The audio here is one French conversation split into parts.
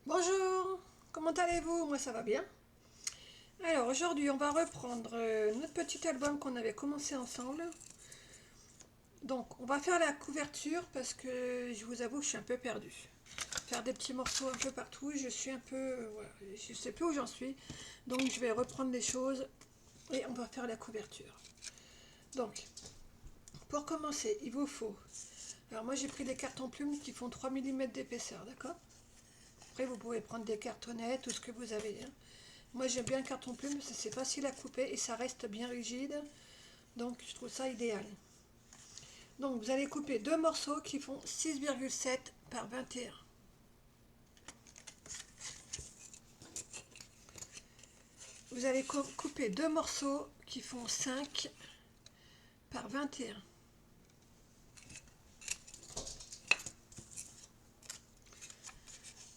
Bonjour, comment allez-vous? Moi ça va bien. Alors aujourd'hui on va reprendre notre petit album qu'on avait commencé ensemble. Donc on va faire la couverture parce que je vous avoue que je suis un peu perdue. Faire des petits morceaux un peu partout, je suis un peu... voilà, je sais plus où j'en suis. Donc je vais reprendre les choses et on va faire la couverture. Donc pour commencer il vous faut... Alors moi j'ai pris des cartons plumes qui font 3 mm d'épaisseur, d'accord? Après vous pouvez prendre des cartonnettes, tout ce que vous avez, hein. Moi j'aime bien le carton plume parce que c'est facile à couper et ça reste bien rigide. Donc je trouve ça idéal. Donc vous allez couper deux morceaux qui font 6,7 par 21. Vous allez couper deux morceaux qui font 5 par 21.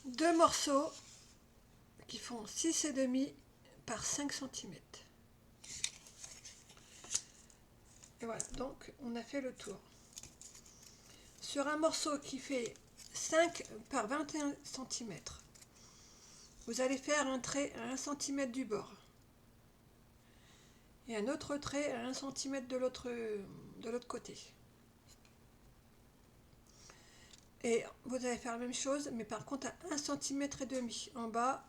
Deux morceaux qui font 6,5 par 5 cm. Et voilà, donc on a fait le tour. Sur un morceau qui fait 5 par 21 cm, vous allez faire un trait à 1 cm du bord. Et un autre trait à 1 cm de l'autre côté. Et vous allez faire la même chose, mais par contre à 1,5 cm en bas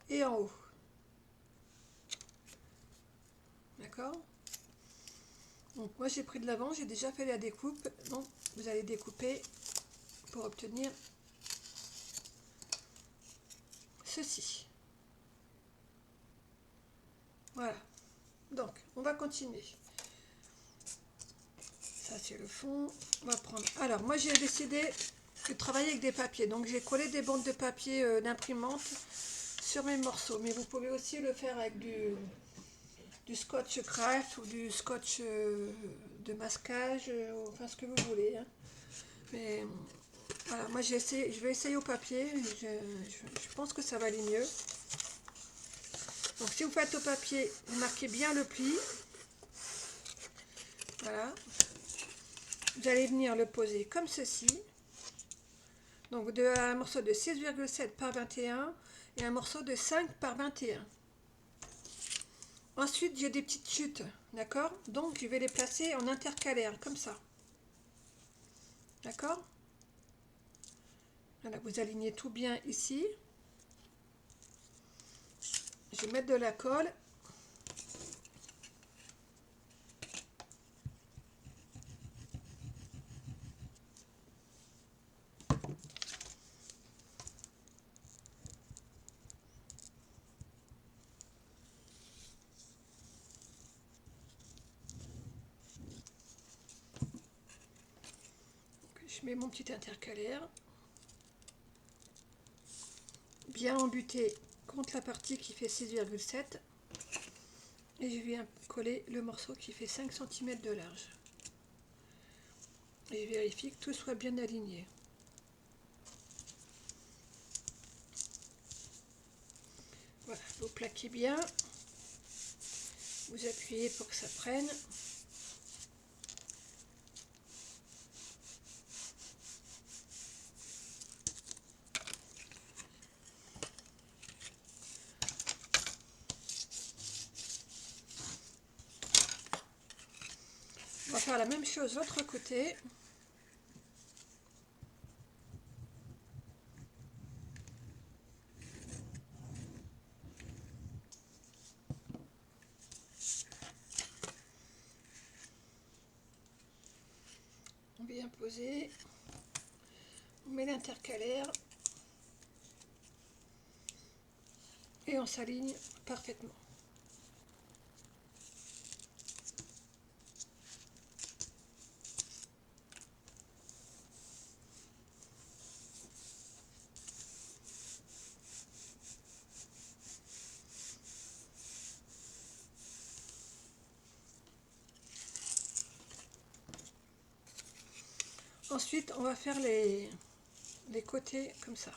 et en haut. D'accord? Donc moi j'ai pris de l'avant, j'ai déjà fait la découpe. Donc vous allez découper pour obtenir ceci. Voilà. Donc on va continuer. Ça c'est le fond. On va prendre. Alors moi j'ai décidé de travailler avec des papiers. Donc j'ai collé des bandes de papier d'imprimante sur mes morceaux. Mais vous pouvez aussi le faire avec du scotch craft ou du scotch de masquage, enfin ce que vous voulez, hein. Mais voilà, moi je vais essayer au papier, je pense que ça va aller mieux. Donc si vous faites au papier, vous marquez bien le pli. Voilà. Vous allez venir le poser comme ceci. Donc un morceau de 6,7 par 21 et un morceau de 5 par 21. Ensuite, j'ai des petites chutes, d'accord? Donc je vais les placer en intercalaire, comme ça. D'accord? Voilà, vous alignez tout bien ici. Je vais mettre de la colle. Je mets mon petit intercalaire. Bien embuté contre la partie qui fait 6,7. Et je viens coller le morceau qui fait 5 cm de large. Et je vérifie que tout soit bien aligné. Voilà, vous plaquez bien. Vous appuyez pour que ça prenne. On va faire la même chose de l'autre côté. On vient poser. On met l'intercalaire. Et on s'aligne parfaitement. Ensuite, on va faire les côtés comme ça.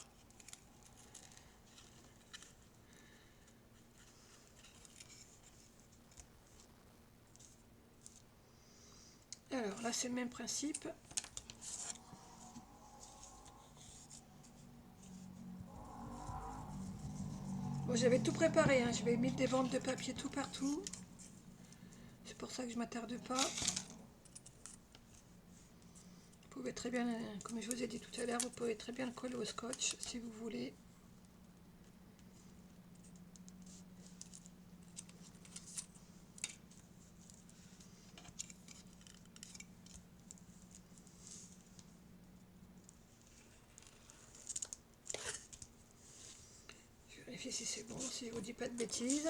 Alors là, c'est le même principe. Bon, j'avais tout préparé, hein. J'avais mis des bandes de papier tout partout. C'est pour ça que je m'attarde pas. Vous pouvez très bien, comme je vous ai dit tout à l'heure, vous pouvez très bien le coller au scotch si vous voulez. Je vérifie si c'est bon, si je vous dis pas de bêtises.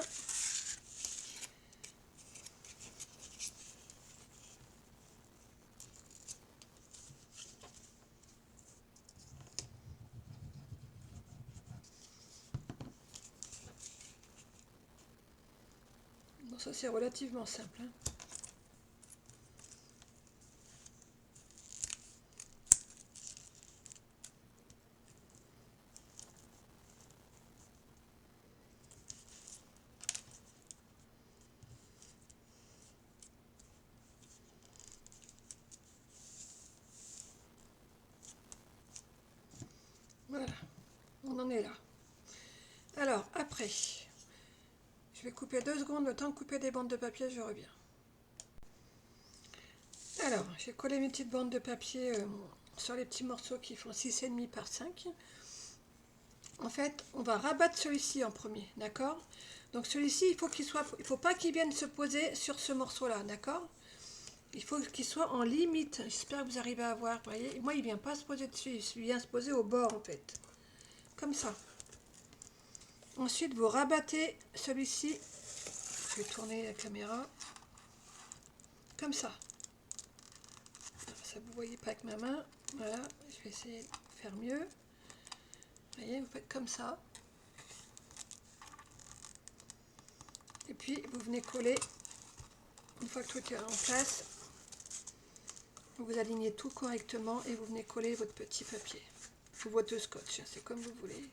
Bon, ça c'est relativement simple, hein. Voilà, on en est là. Alors, après, je vais couper 2 secondes, le temps de couper des bandes de papier, je reviens. Alors, j'ai collé mes petites bandes de papier sur les petits morceaux qui font 6,5 par 5. En fait, on va rabattre celui-ci en premier, d'accord? Donc celui-ci, il faut pas qu'il vienne se poser sur ce morceau-là, d'accord? Il faut qu'il soit en limite. J'espère que vous arrivez à voir, vous voyez? Moi, il vient pas se poser dessus, il vient se poser au bord, en fait. Comme ça. Ensuite, vous rabattez celui-ci. Je vais tourner la caméra. Comme ça. Ça, vous voyez pas avec ma main. Voilà, je vais essayer de faire mieux. Vous voyez, vous faites comme ça. Et puis, vous venez coller. Une fois que tout est en place, vous alignez tout correctement et vous venez coller votre petit papier. Ou votre scotch, c'est comme vous voulez.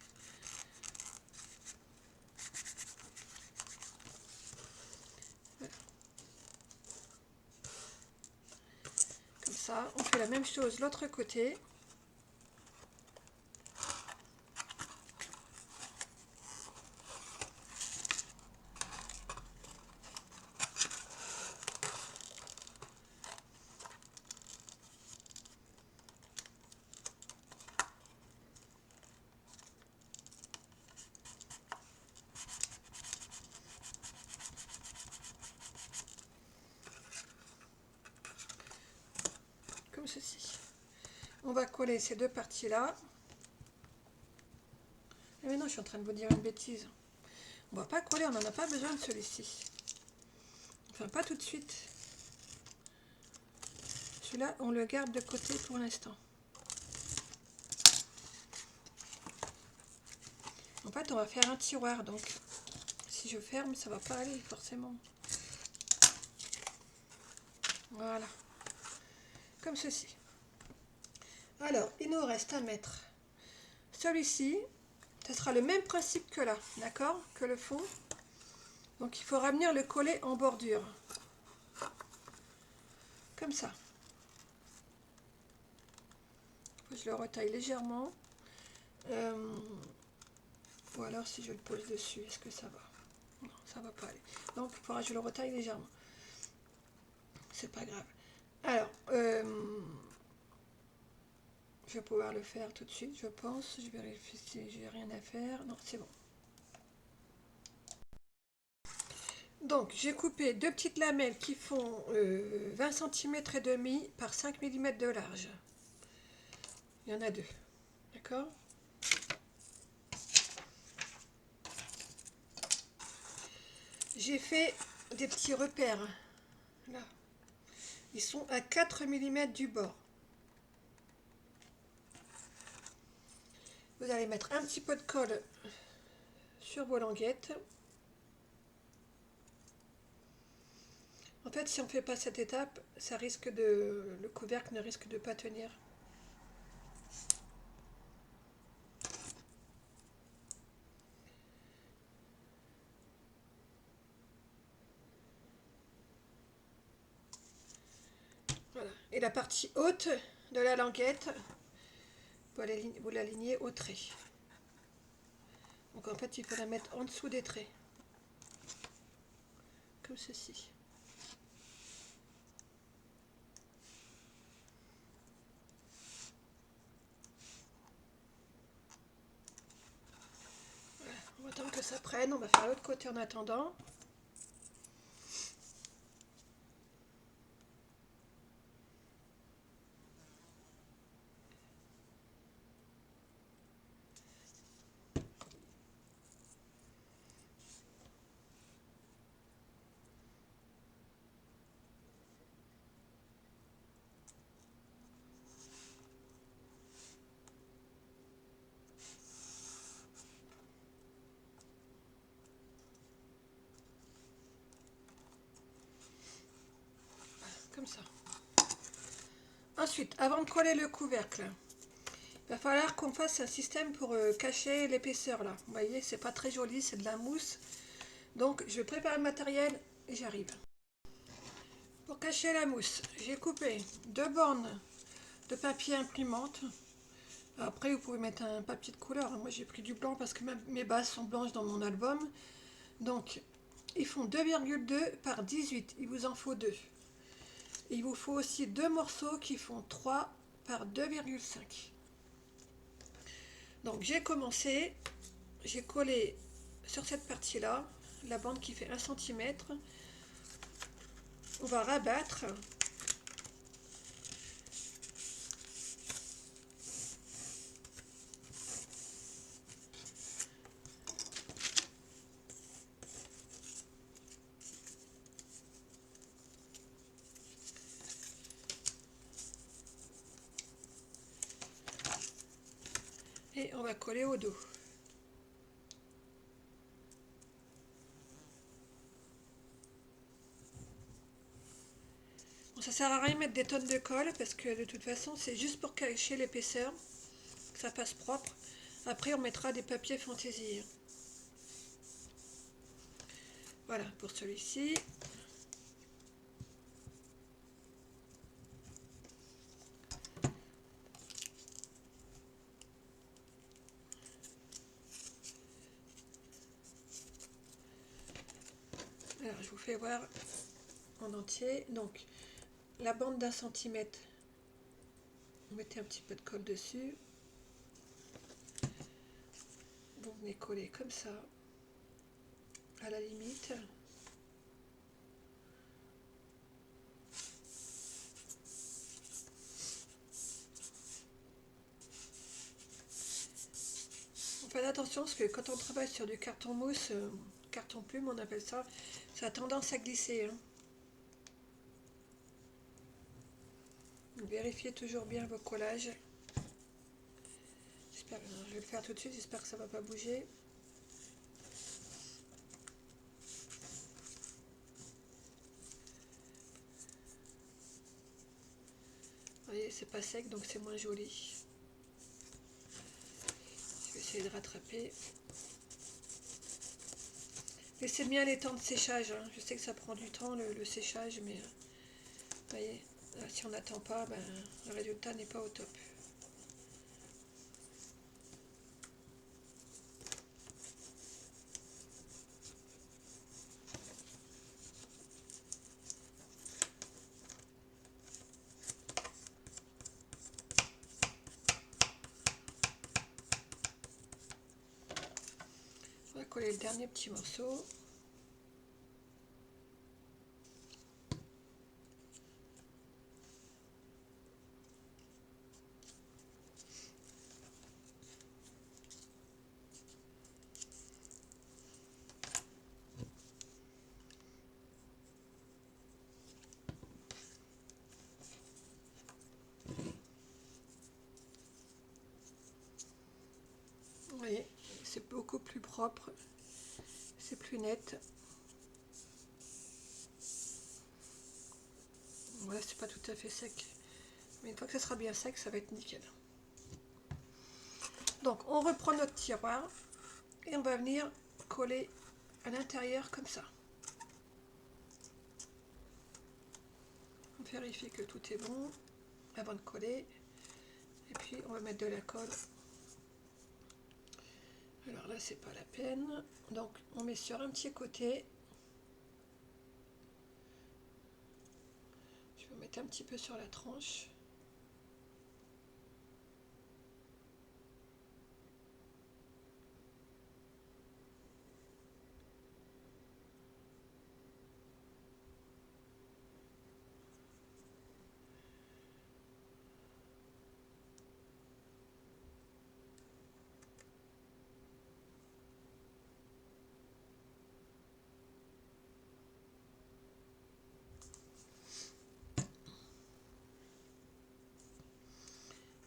Voilà. Comme ça, on fait la même chose de l'autre côté. Comme ceci. On va coller ces deux parties-là. Mais non, je suis en train de vous dire une bêtise. On va pas coller, on n'en a pas besoin de celui-ci. Enfin, pas tout de suite. Celui-là, on le garde de côté pour l'instant. En fait, on va faire un tiroir, donc si je ferme, ça va pas aller forcément. Voilà. Comme ceci. Alors, il nous reste à mettre celui-ci. Ce sera le même principe que là, d'accord? Que le fond. Donc, il faudra venir le coller en bordure. Comme ça. Je le retaille légèrement. Ou alors, si je le pose dessus, est-ce que ça va? Non, ça va pas aller. Donc, il faudra que je le retaille légèrement. C'est pas grave. Alors, je vais pouvoir le faire tout de suite, je pense. Je vérifie si j'ai rien à faire. Non, c'est bon. Donc, j'ai coupé deux petites lamelles qui font 20 cm et demi par 5 mm de large. Il y en a deux. D'accord? J'ai fait des petits repères. Là. Ils sont à 4 mm du bord. Vous allez mettre un petit peu de colle sur vos languettes. En fait, si on ne fait pas cette étape, le couvercle ne risque de pas tenir. Voilà. Et la partie haute de la languette, vous l'alignez au trait. Donc en fait, il faut la mettre en dessous des traits, comme ceci. Voilà, on va attendre que ça prenne, on va faire l'autre côté en attendant. Comme ça. Ensuite, avant de coller le couvercle, il va falloir qu'on fasse un système pour cacher l'épaisseur là. Vous voyez, c'est pas très joli, c'est de la mousse. Donc, je vais préparer le matériel et j'arrive. Pour cacher la mousse, j'ai coupé 2 bornes de papier imprimante. Après, vous pouvez mettre un papier de couleur. Moi, j'ai pris du blanc parce que mes bases sont blanches dans mon album. Donc, ils font 2,2 par 18. Il vous en faut 2. Il vous faut aussi 2 morceaux qui font 3 par 2,5. Donc, j'ai commencé. J'ai collé sur cette partie-là la bande qui fait 1 cm. On va rabattre. Et on va coller au dos. Bon, ça sert à rien de mettre des tonnes de colle parce que de toute façon c'est juste pour cacher l'épaisseur, que ça fasse propre. Après on mettra des papiers fantaisie. Voilà pour celui-ci. Alors je vous fais voir en entier. Donc la bande d'1 centimètre, vous mettez un petit peu de colle dessus. Vous venez coller comme ça à la limite. Faites attention parce que quand on travaille sur du carton mousse, carton plume on appelle ça, ça a tendance à glisser. Hein. Vérifiez toujours bien vos collages. Je vais le faire tout de suite, j'espère que ça ne va pas bouger. Vous voyez, c'est pas sec donc c'est moins joli. Je vais essayer de rattraper. Laissez bien les temps de séchage. Hein. Je sais que ça prend du temps le séchage, mais vous voyez, là, si on n'attend pas, ben, le résultat n'est pas au top. On va coller le dernier petit morceau. Vous voyez, c'est beaucoup plus propre, c'est plus net. Voilà, c'est pas tout à fait sec. Mais une fois que ça sera bien sec, ça va être nickel. Donc, on reprend notre tiroir et on va venir coller à l'intérieur comme ça. On vérifie que tout est bon avant de coller. Et puis, on va mettre de la colle à Alors là, c'est pas la peine. Donc, on met sur un petit côté. Je vais mettre un petit peu sur la tranche.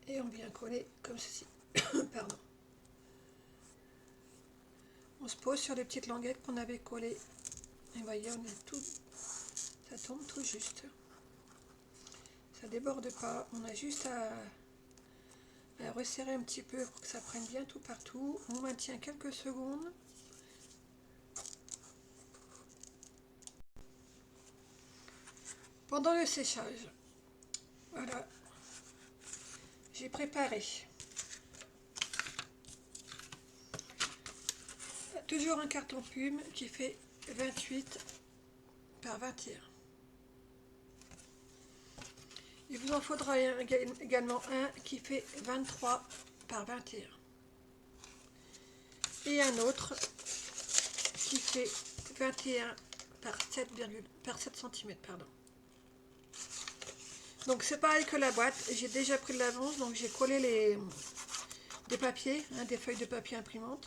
Et on vient coller comme ceci. Pardon. On se pose sur les petites languettes qu'on avait collées. Et voyez, on est tout, ça tombe tout juste. Ça déborde pas. On a juste à resserrer un petit peu pour que ça prenne bien tout partout. On maintient quelques secondes. Pendant le séchage, voilà, j'ai préparé toujours un carton plume qui fait 28 par 21. Il vous en faudra également un qui fait 23 par 21. Et un autre qui fait 21 par 7, par 7 cm. Pardon. Donc c'est pareil que la boîte, j'ai déjà pris de l'avance, donc j'ai collé des papiers, des feuilles de papier imprimante.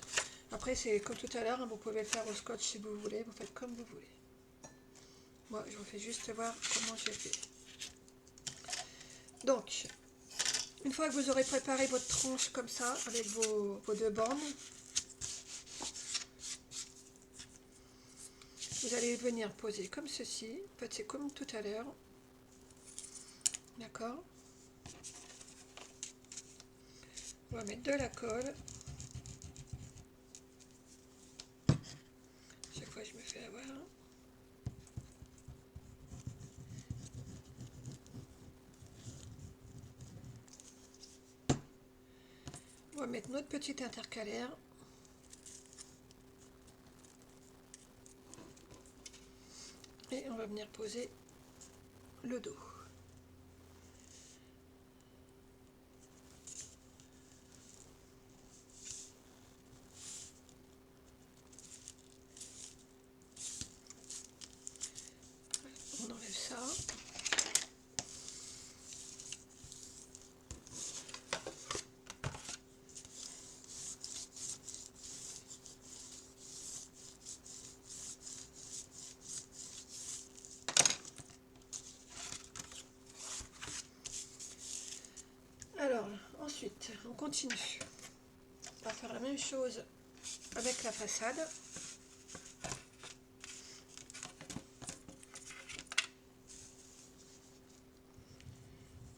Après c'est comme tout à l'heure, vous pouvez le faire au scotch si vous voulez, vous faites comme vous voulez. Moi je vous fais juste voir comment j'ai fait. Donc, une fois que vous aurez préparé votre tranche comme ça, avec vos deux bornes, vous allez venir poser comme ceci. En fait c'est comme tout à l'heure. D'accord. On va mettre de la colle. Chaque fois je me fais avoir. On va mettre notre petit intercalaire. Et on va venir poser le dos. On enlève ça. Alors, ensuite, on continue. On va faire la même chose avec la façade.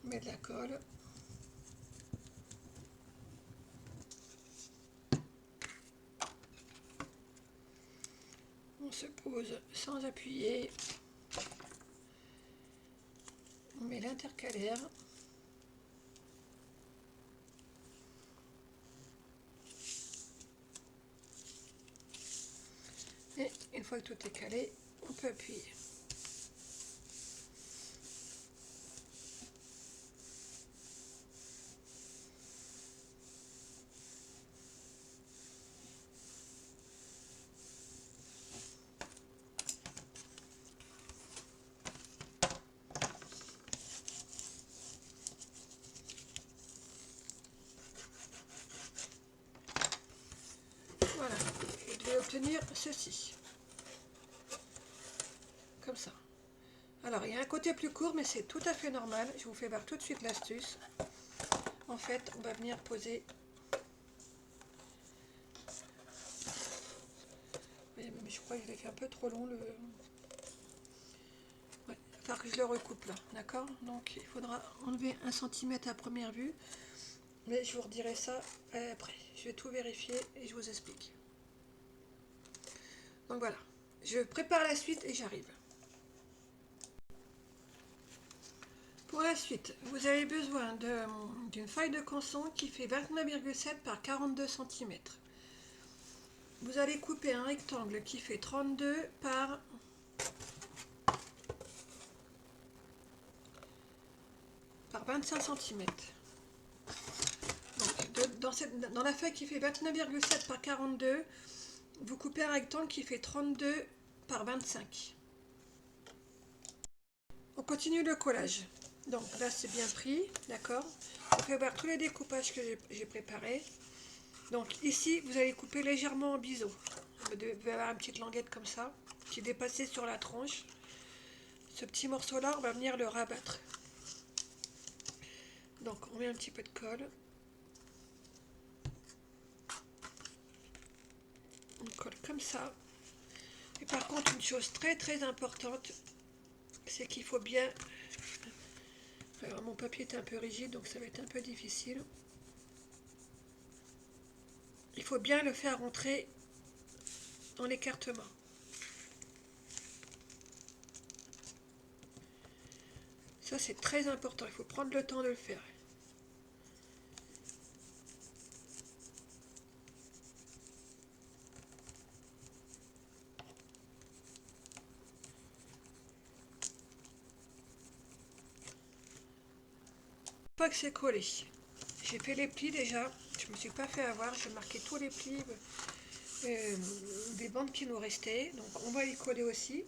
On met de la colle. On se pose sans appuyer. On met l'intercalaire. Et une fois que tout est calé, on peut appuyer. Voilà, vous devez obtenir ceci. Comme ça. Alors, il y a un côté plus court, mais c'est tout à fait normal. Je vous fais voir tout de suite l'astuce. En fait, on va venir poser... Mais je crois que je l'ai fait un peu trop long. Ouais, il va falloir que je le recoupe là, d'accord? Donc, il faudra enlever 1 cm à première vue. Mais je vous redirai ça après. Je vais tout vérifier et je vous explique. Donc voilà, je prépare la suite et j'arrive. Pour la suite, vous avez besoin d'une feuille de canson qui fait 29,7 par 42 cm. vous allez couper un rectangle qui fait 32 par 25 cm. Donc, dans la feuille qui fait 29,7 par 42, vous coupez un rectangle qui fait 32 par 25. On continue le collage. Donc là c'est bien pris, d'accord. Vous pouvez voir tous les découpages que j'ai préparés. Donc ici vous allez couper légèrement en biseau. Vous devez avoir une petite languette comme ça, qui est dépassée sur la tranche. Ce petit morceau là, on va venir le rabattre. Donc on met un petit peu de colle. On colle comme ça. Et par contre, une chose très très importante, c'est qu'il faut bien... Alors, mon papier est un peu rigide, donc ça va être un peu difficile. Il faut bien le faire rentrer dans l'écartement. Ça, c'est très important. Il faut prendre le temps de le faire. Pas que c'est collé. J'ai fait les plis déjà. Je me suis pas fait avoir. J'ai marqué tous les plis des bandes qui nous restaient. Donc, on va y coller aussi.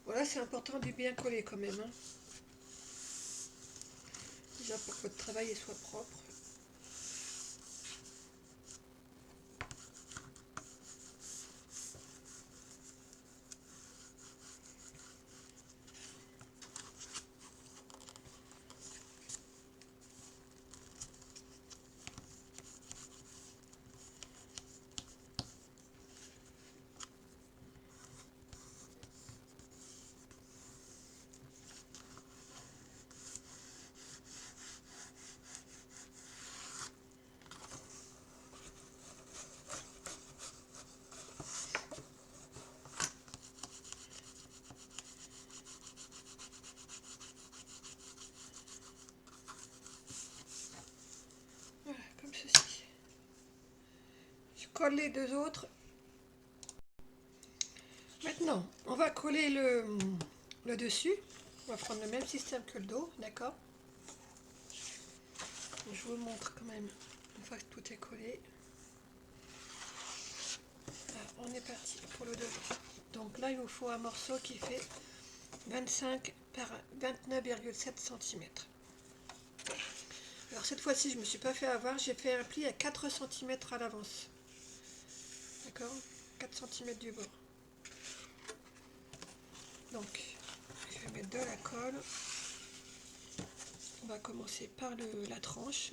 Voilà, c'est important de bien coller quand même. Hein. Déjà pour que votre travail soit propre. Voilà, comme ceci. Je colle les deux autres. Maintenant, on va coller le dessus. On va prendre le même système que le dos, d'accord. Je vous montre quand même une fois que tout est collé. Alors, on est parti pour le devant. Donc là, il vous faut un morceau qui fait 25 par 29,7 cm. Alors cette fois-ci, je ne me suis pas fait avoir, j'ai fait un pli à 4 cm à l'avance. D'accord, 4 cm du bord. Donc, je vais mettre de la colle. On va commencer par la tranche.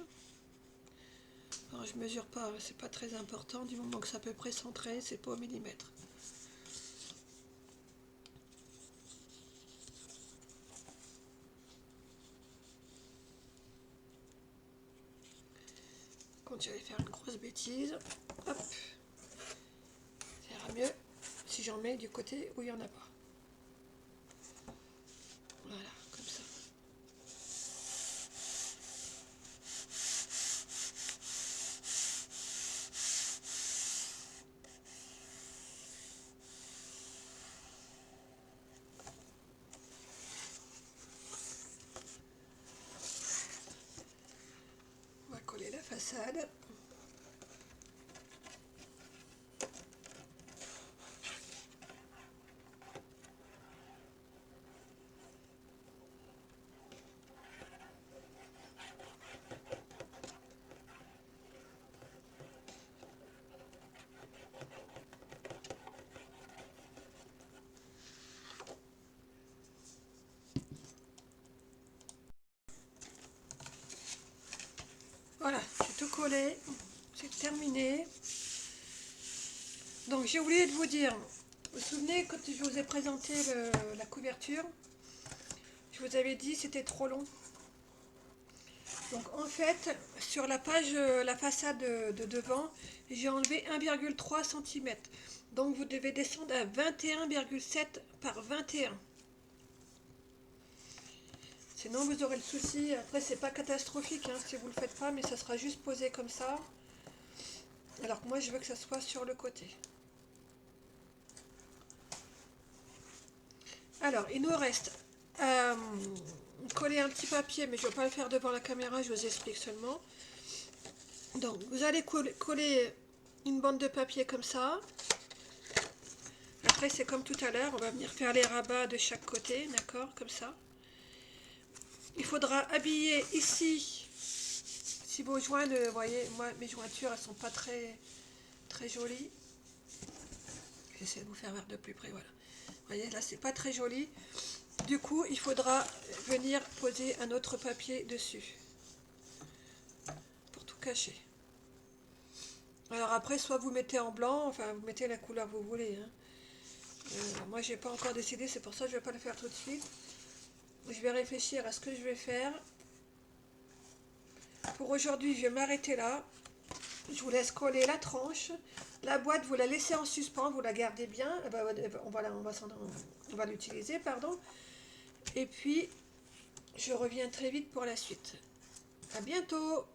Alors, je mesure pas, c'est pas très important, du moment que c'est à peu près centré, c'est pas au millimètre. Quand je vais faire une grosse bêtise, hop, ça ira mieux si j'en mets du côté où il n'y en a pas. Voilà, comme ça. On va coller la façade. Voilà, j'ai tout collé, c'est terminé. Donc j'ai oublié de vous dire, vous vous souvenez quand je vous ai présenté la couverture, je vous avais dit c'était trop long. Donc en fait, sur la page, la façade de devant, j'ai enlevé 1,3 cm. Donc vous devez descendre à 21,7 par 21. Sinon vous aurez le souci, après c'est pas catastrophique hein, si vous le faites pas, mais ça sera juste posé comme ça. Alors que moi je veux que ça soit sur le côté. Alors il nous reste coller un petit papier, mais je ne vais pas le faire devant la caméra, je vous explique seulement. Donc vous allez coller une bande de papier comme ça. Après c'est comme tout à l'heure, on va venir faire les rabats de chaque côté, d'accord, comme ça. Il faudra habiller ici, si vos joints, vous voyez, moi mes jointures elles sont pas très jolies. J'essaie de vous faire voir de plus près, voilà. Vous voyez, là c'est pas très joli. Du coup, il faudra venir poser un autre papier dessus pour tout cacher. Alors après, soit vous mettez en blanc, enfin vous mettez la couleur que vous voulez. Hein. Moi, j'ai pas encore décidé, c'est pour ça que je vais pas le faire tout de suite. Je vais réfléchir à ce que je vais faire. Pour aujourd'hui, je vais m'arrêter là. Je vous laisse coller la tranche. La boîte, vous la laissez en suspens, vous la gardez bien. On va l'utiliser, pardon. Et puis, je reviens très vite pour la suite. À bientôt!